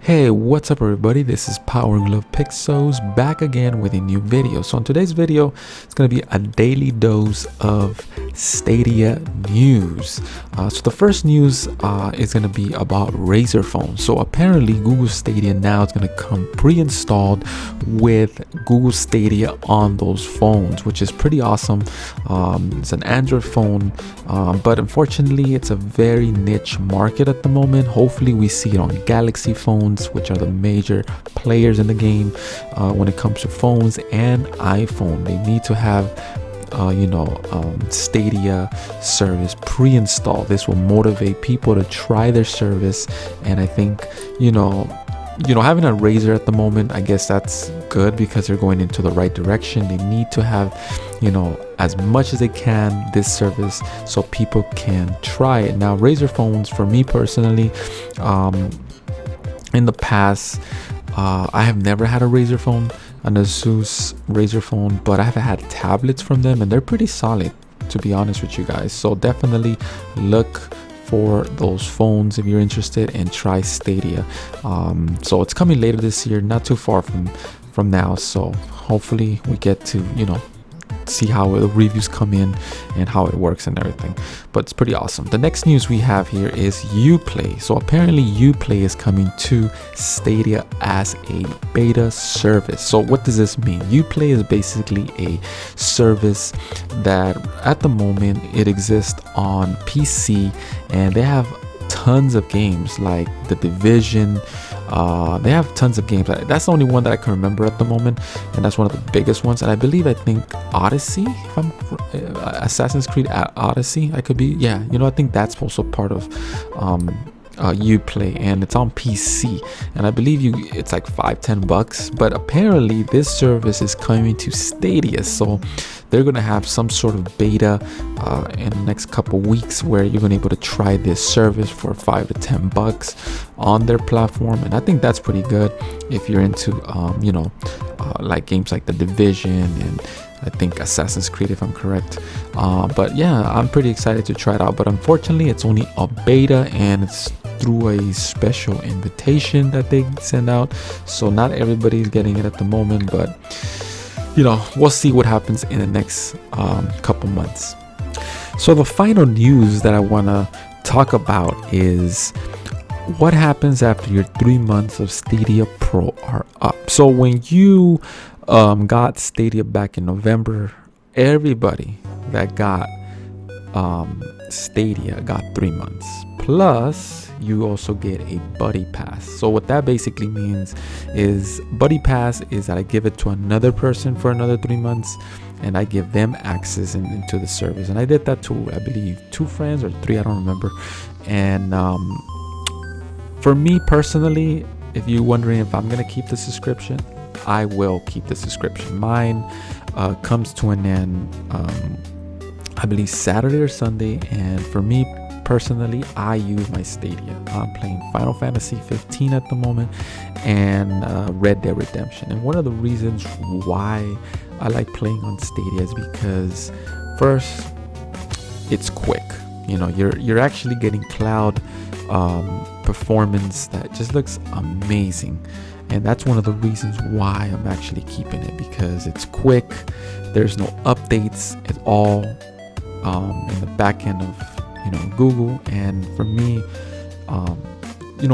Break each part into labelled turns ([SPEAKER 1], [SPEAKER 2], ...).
[SPEAKER 1] Hey, what's up everybody? This is Power Glove Pixels back again with a new video. So in today's video, it's going to be a daily dose of Stadia news. So the first news is going to be about Razer phones. So apparently Google Stadia now is going to come pre-installed with Google Stadia on those phones, which is pretty awesome. It's an Android phone, but unfortunately it's a very niche market at the moment. Hopefully we see it on Galaxy phones, which are the major players in the game when it comes to phones, and iPhone. They need to have Stadia service pre-installed. This will motivate people to try their service, and I think having a Razer at the moment, I guess that's good because they're going into the right direction. They need to have as much as they can this service so people can try it. Now Razer phones, for me personally, in the past, I have never had a Razer phone, an Asus Razer phone, but I've had tablets from them and they're pretty solid, to be honest with you guys. So definitely look for those phones if you're interested and try Stadia. So it's coming later this year, not too far from now. So hopefully we get to see how the reviews come in and how it works and everything, but it's pretty awesome. The next news we have here is Uplay. So apparently Uplay is coming to Stadia as a beta service. So what does this mean? Uplay is basically a service that at the moment it exists on PC, and they have tons of games like The Division. They have tons of games. That's the only one that I can remember at the moment, and that's one of the biggest ones. And I think Odyssey, if I'm Assassin's Creed Odyssey, I could be, I think that's also part of Uplay, and it's on PC, and I believe it's like $5-10. But apparently this service is coming to Stadia, so they're gonna have some sort of beta in the next couple weeks where you're gonna be able to try this service for $5-10 on their platform. And I think that's pretty good if you're into like games like The Division and I think Assassin's Creed, if I'm correct. But yeah, I'm pretty excited to try it out, but unfortunately it's only a beta and it's through a special invitation that they send out, so not everybody's getting it at the moment, but we'll see what happens in the next couple months. So the final news that I want to talk about is what happens after your 3 months of Stadia Pro are up. So when you got Stadia back in November, everybody that got Stadia got 3 months. Plus, you also get a buddy pass. So what that basically means is buddy pass is that I give it to another person for another 3 months, and I give them access into the service. And I did that to, I believe, 2 friends or 3, I don't remember. And for me personally, if you're wondering if I'm gonna keep the subscription, I will keep the subscription. Mine comes to an end, I believe Saturday or Sunday, and for me personally, I use my Stadia. I'm playing Final Fantasy 15 at the moment and Red Dead Redemption. And one of the reasons why I like playing on Stadia is because first, it's quick. You're actually getting cloud performance that just looks amazing. And that's one of the reasons why I'm actually keeping it, because it's quick. There's no updates at all in the back end of Google. And for me,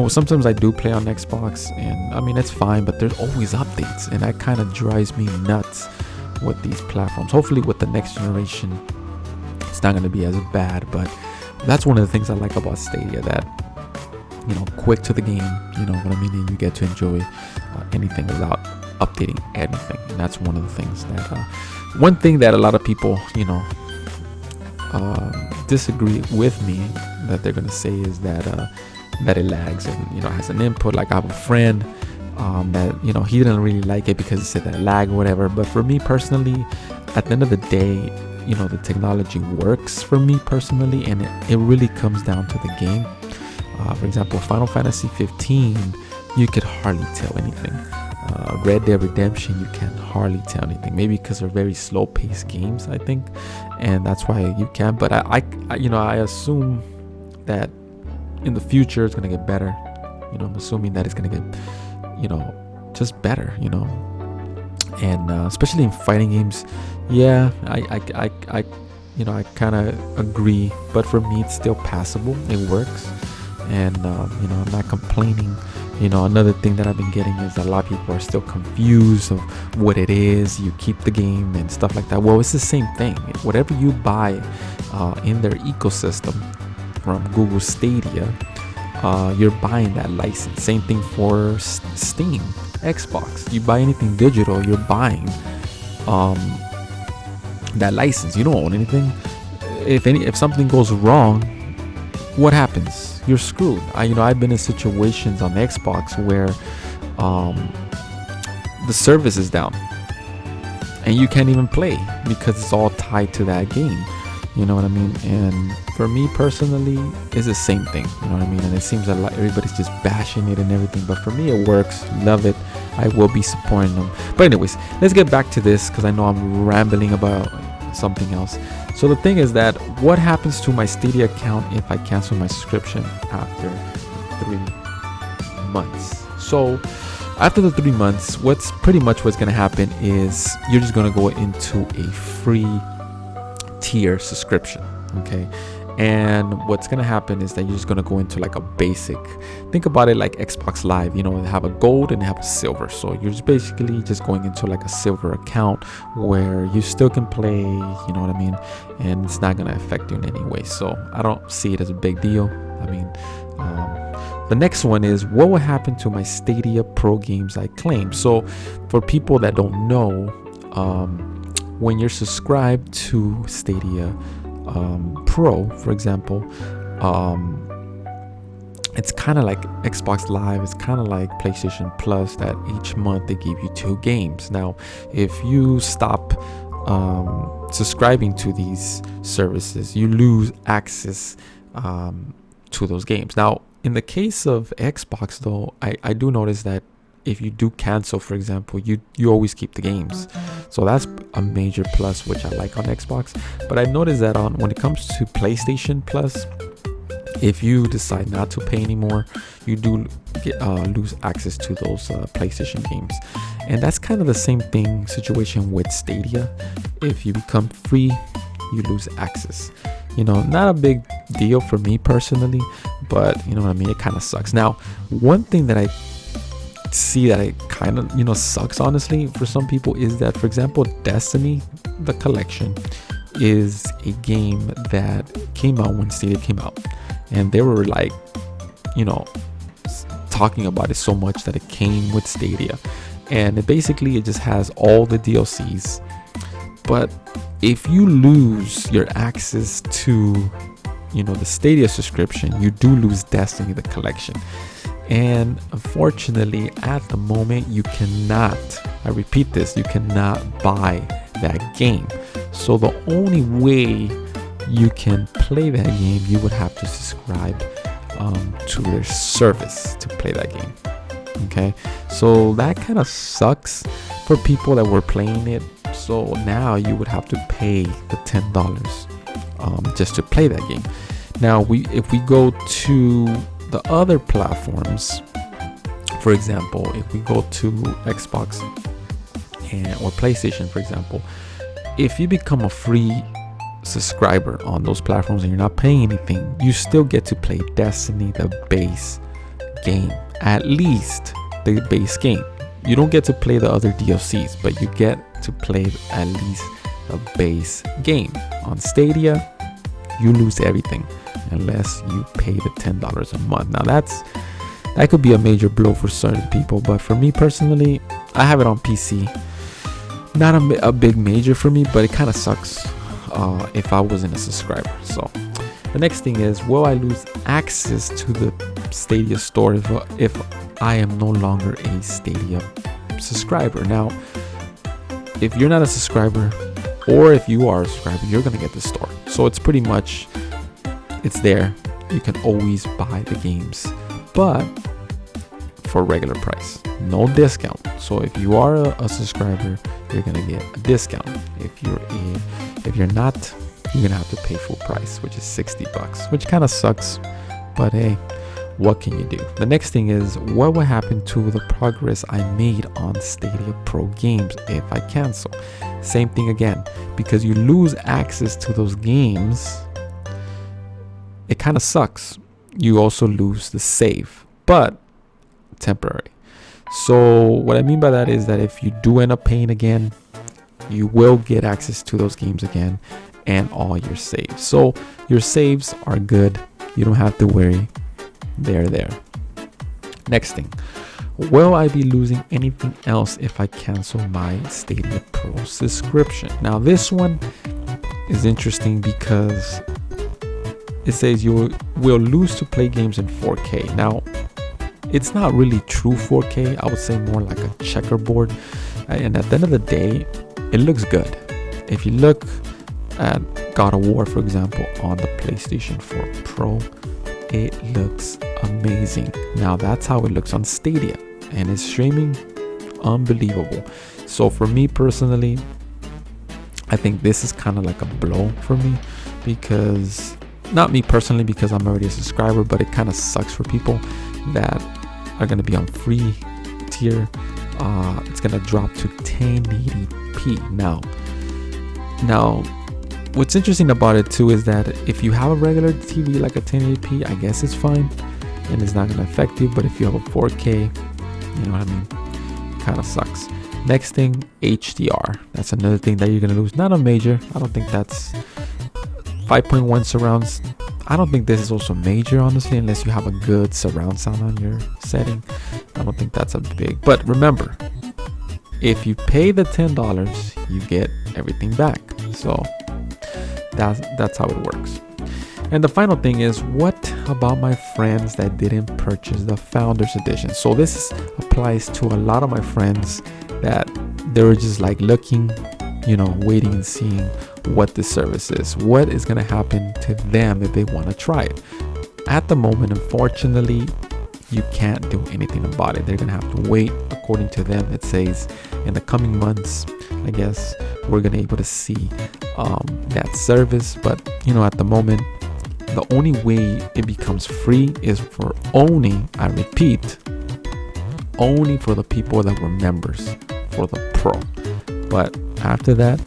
[SPEAKER 1] sometimes I do play on Xbox, and I mean it's fine, but there's always updates, and that kind of drives me nuts with these platforms. Hopefully with the next generation it's not going to be as bad, but that's one of the things I like about Stadia, that quick to the game, what I mean, and you get to enjoy anything without updating anything. And that's one of the things that one thing that a lot of people disagree with me that they're gonna say is that it lags and has an input. Like I have a friend that he didn't really like it because he said that lag or whatever, but for me personally, at the end of the day, the technology works for me personally, and it really comes down to the game. For example, Final Fantasy 15, you could hardly tell anything. Red Dead Redemption, you can hardly tell anything. Maybe because they're very slow-paced games, I think, and that's why you can. But I assume that in the future it's gonna get better. I'm assuming that it's gonna get, just better, and especially in fighting games. Yeah, I kind of agree, but for me it's still passable. It works, and I'm not complaining. Another thing that I've been getting is that a lot of people are still confused of what it is. You keep the game and stuff like that. Well, it's the same thing. Whatever you buy in their ecosystem from Google Stadia, you're buying that license. Same thing for Steam, Xbox. You buy anything digital, you're buying that license. You don't own anything. If something goes wrong, what happens? You're screwed. I've been in situations on Xbox where the service is down and you can't even play because it's all tied to that game. You know what I mean? And for me personally, it's the same thing. You know what I mean? And it seems that everybody's just bashing it and everything, but for me it works. Love it. I will be supporting them. But anyways, let's get back to this because I know I'm rambling about something else. So the thing is that what happens to my Stadia account if I cancel my subscription after 3 months? So after the 3 months, what's going to happen is you're just going to go into a free tier subscription. Okay. And what's going to happen is that you're just going to go into like a basic, think about it like Xbox Live, they have a gold and they have a silver. So you're just basically just going into like a silver account where you still can play, you know what I mean? And it's not going to affect you in any way. So I don't see it as a big deal. I mean, the next one is what will happen to my Stadia Pro games I claim. So for people that don't know, when you're subscribed to Stadia Pro, for example, it's kind of like Xbox Live. It's kind of like PlayStation Plus, that each month they give you 2 games. Now, if you stop subscribing to these services, you lose access to those games. Now, in the case of Xbox, though, I do notice that if you do cancel, for example, you always keep the games. So that's a major plus, which I like on Xbox. But I noticed that when it comes to PlayStation Plus, if you decide not to pay anymore, you do lose access to those PlayStation games. And that's kind of the same situation with Stadia. If you become free, you lose access. Not a big deal for me personally, but you know what I mean? It kind of sucks. Now, one thing that I see that it kind of sucks honestly for some people is that, for example, Destiny the Collection is a game that came out when Stadia came out, and they were like talking about it so much that it came with Stadia, and it just has all the DLCs. But if you lose your access to the Stadia subscription, you do lose Destiny the Collection. And unfortunately, at the moment, you cannot, I repeat this, you cannot buy that game. So the only way you can play that game, you would have to subscribe to their service to play that game. Okay, so that kind of sucks for people that were playing it. So now you would have to pay the $10 just to play that game. Now, if we go to the other platforms, for example, if we go to Xbox or PlayStation, for example, if you become a free subscriber on those platforms and you're not paying anything, you still get to play Destiny, the base game, at least the base game. You don't get to play the other DLCs, but you get to play at least the base game. On Stadia, you lose everything unless you pay the $10 a month. Now that could be a major blow for certain people, but for me personally, I have it on PC. Not a big major for me, but it kind of sucks if I wasn't a subscriber. So the next thing is, will I lose access to the Stadia store if I am no longer a Stadia subscriber? Now, if you're not a subscriber, or if you are a subscriber, you're gonna get the store. So it's pretty much, it's there. You can always buy the games, but for regular price, no discount. So if you are a subscriber, you're gonna get a discount. If you're not, you're gonna have to pay full price, which is $60, which kind of sucks. But hey, what can you do? The next thing is, what will happen to the progress I made on Stadia Pro games if I cancel? Same thing again, because you lose access to those games, it kind of sucks. You also lose the save, but temporary. So what I mean by that is that if you do end up paying again, you will get access to those games again and all your saves. So your saves are good. You don't have to worry. They're there. Next thing, will I be losing anything else if I cancel my Stadia Pro subscription? Now this one is interesting because it says you will lose to play games in 4K. Now it's not really true 4K. I would say more like a checkerboard. And at the end of the day, it looks good. If you look at God of War, for example, on the PlayStation 4 Pro, it looks amazing. Now that's how it looks on Stadia, and it's streaming unbelievable. So for me personally, I think this is kind of like a blow for me, because not me personally, because I'm already a subscriber, but it kind of sucks for people that are going to be on free tier. It's going to drop to 1080p now. What's interesting about it too is that if you have a regular TV like a 1080p, I guess it's fine and it's not going to affect you. But if you have a 4K, you know what I mean, kind of sucks. Next thing, HDR. That's another thing that you're going to lose. Not a major. I don't think that's 5.1 surrounds. I don't think this is also major, honestly, unless you have a good surround sound on your setting. I don't think that's a big. But remember, if you pay the $10, you get everything back. So that's how it works. And the final thing is, what about my friends that didn't purchase the Founders Edition? So this applies to a lot of my friends that they were just like looking, waiting and seeing what the service is. What is going to happen to them if they want to try it? At the moment, unfortunately, you can't do anything about it. They're going to have to wait. According to them, it says in the coming months, I guess, we're going to be able to see that service. But at the moment, the only way it becomes free is for only, I repeat, only for the people that were members for the Pro. But after that,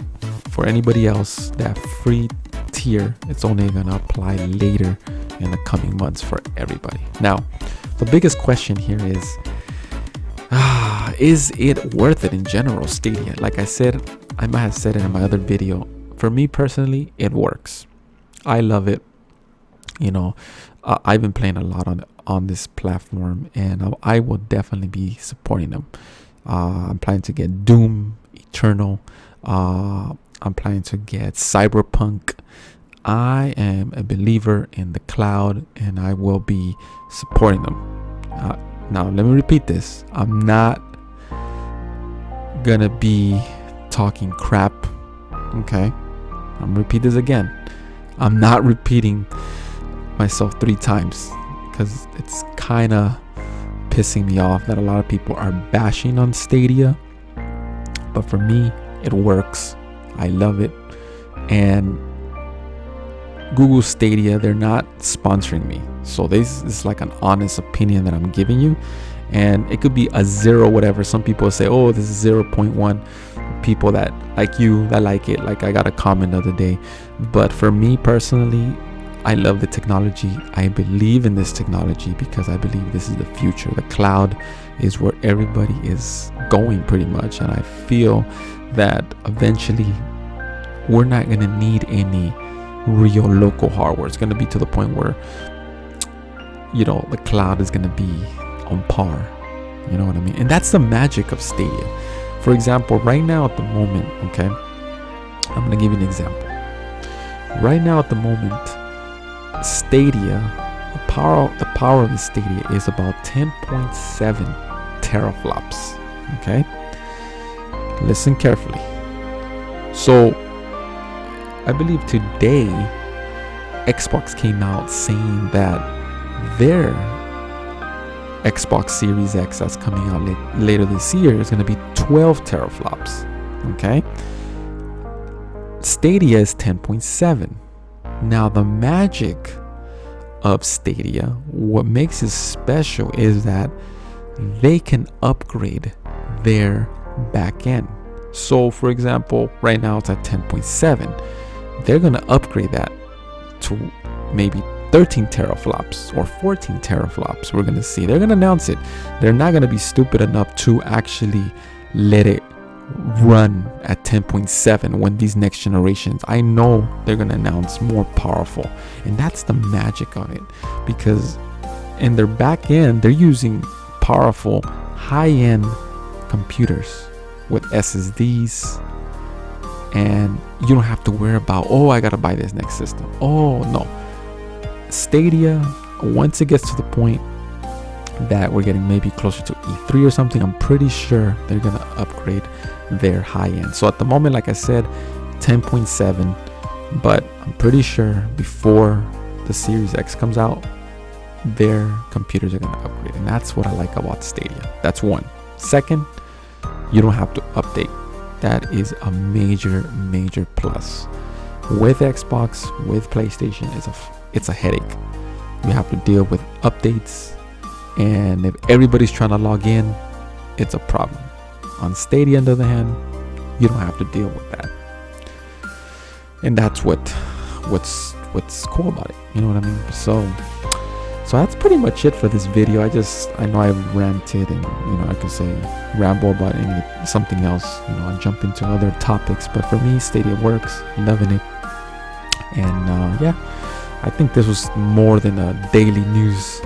[SPEAKER 1] for anybody else, that free tier, it's only going to apply later in the coming months for everybody. Now, the biggest question here is it worth it in general, Stadia? Like I said, I might have said it in my other video. For me personally, it works. I love it. I've been playing a lot on this platform, and I will definitely be supporting them. I'm planning to get Doom Eternal. I'm planning to get Cyberpunk. I am a believer in the cloud, and I will be supporting them. Now, let me repeat this. I'm not gonna be talking crap. Okay? I'm gonna repeat this again. I'm not repeating myself 3 times because it's kind of pissing me off that a lot of people are bashing on Stadia. But for me, it works. I love it. And Google Stadia, they're not sponsoring me. So this is like an honest opinion that I'm giving you. And it could be a 0 whatever. Some people say, oh, this is 0.1. People that like you, that like it. Like I got a comment the other day. But for me personally, I love the technology. I believe in this technology because I believe this is the future. The cloud is where everybody is going pretty much. And I feel that eventually we're not going to need any real local hardware. It's going to be to the point where, the cloud is going to be on par. You know what I mean? And that's the magic of Stadia. For example, right now at the moment, okay, I'm going to give you an example. Right now at the moment, Stadia, the power of the Stadia is about 10.7 teraflops. Okay, listen carefully. So I believe today Xbox came out saying that their Xbox Series X that's coming out later this year is going to be 12 teraflops. Okay, Stadia is 10.7. Now the magic of Stadia, what makes it special is that they can upgrade their backend. So for example, right now it's at 10.7. They're going to upgrade that to maybe 13 teraflops or 14 teraflops. We're going to see. They're going to announce it. They're not going to be stupid enough to actually let it run at 10.7 when these next generations, I know they're going to announce more powerful. And that's the magic of it, because in their back end, they're using powerful high-end computers with SSDs, and you don't have to worry about, oh, I gotta buy this next system. Oh no, Stadia, once it gets to the point that we're getting maybe closer to E3 or something, I'm pretty sure they're gonna upgrade their high end. So at the moment, like I said, 10.7, but I'm pretty sure before the Series X comes out, their computers are gonna upgrade, and that's what I like about Stadia. That's one. Second, you don't have to update. That is a major plus. With Xbox, with PlayStation, it's a headache. You have to deal with updates, and if everybody's trying to log in, it's a problem. On Stadia, on the other hand, you don't have to deal with that, and that's what's cool about it. You know what I mean? So that's pretty much it for this video. I know I ranted, and I could say ramble about something else. I jump into other topics, but for me, Stadia works. Loving it, and yeah, I think this was more than a daily news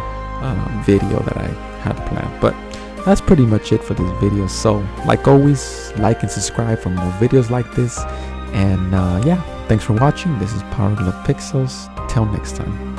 [SPEAKER 1] video that I had planned. But that's pretty much it for this video. So like always, like and subscribe for more videos like this. And yeah, thanks for watching. This is Power Glove Pixels. Till next time.